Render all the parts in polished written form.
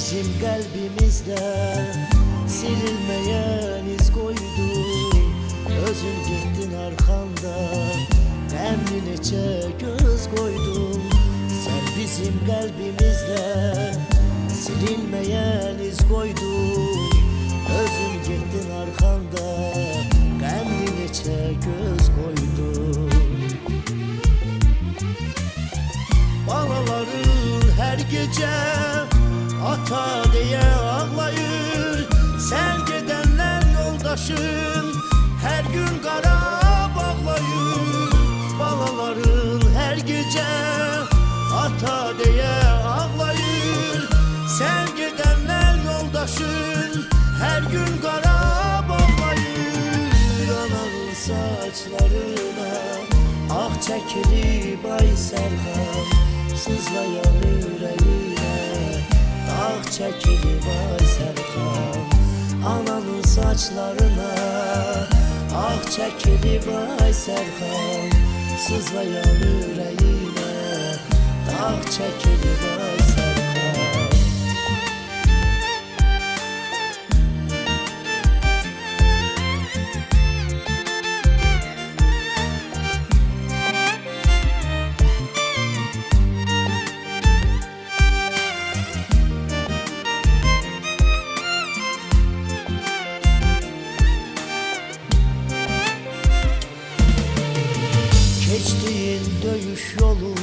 bizim kalbimizde silinmeyen iz koydun. Özün gittin arkanda, emri neçe göz koydun. Sen bizim kalbimizde silinmeyen iz koydun. Özün gittin arkanda, emri neçe göz koydun. Balaların her gece ata diye ağlayır. Sen gidenler yoldaşın her gün kara bağlayır. Balaların her gece ata diye ağlayır. Sen gidenler yoldaşın her gün kara bağlayır. Ananın saçlarına ah çekilip ay Serkan, sızlayan yüreğine dağ çekilip ay Serkan. Ananın saçlarına ah çekilip ay Serkan, sızlayan yüreğine dağ çekilip ay Serkan. Geçtiğin dövüş yolu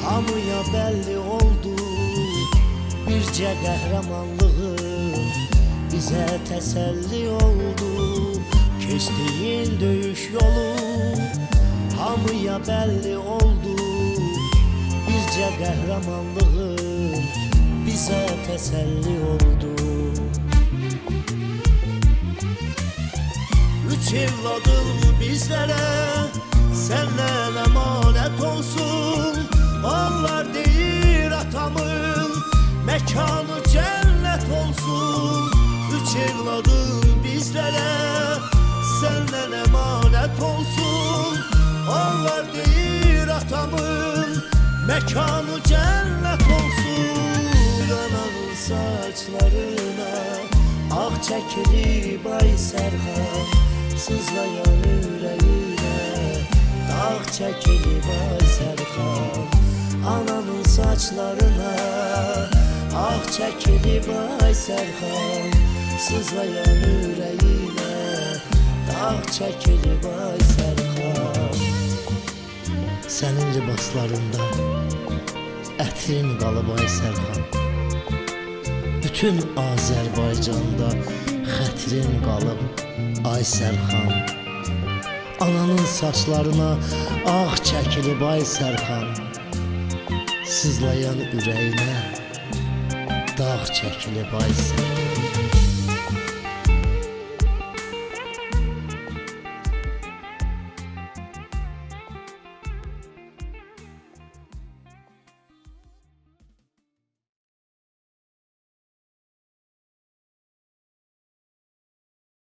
hamıya belli oldu. Birce kahramanlığın bize teselli oldu. Geçtiğin dövüş yolu hamıya belli oldu. Birce kahramanlığın bize teselli oldu. Üç evladın bizlere senden emanet olsun. Onlar değil atamın mekanı cennet olsun. Üç evladın bizlere senden emanet olsun. Onlar değil atamın mekanı cennet olsun. Ananın saçlarına ah çekilip ay Serkan, sızlayan yüreğine dağ çekilip ay Serkan. Ananın saçlarına ah çekilip ay Serkan, sızlayan yüreğine dağ çekilip ay Serkan. Senin libaslarında ətrin qalıb ay Serkan. Bütün Azərbaycanda xətrin qalıb ay Serkan. Ananın saçlarına ah çəkilib ay Serkan, sızlayan ürəyinə dağ çəkilib ay Serkan.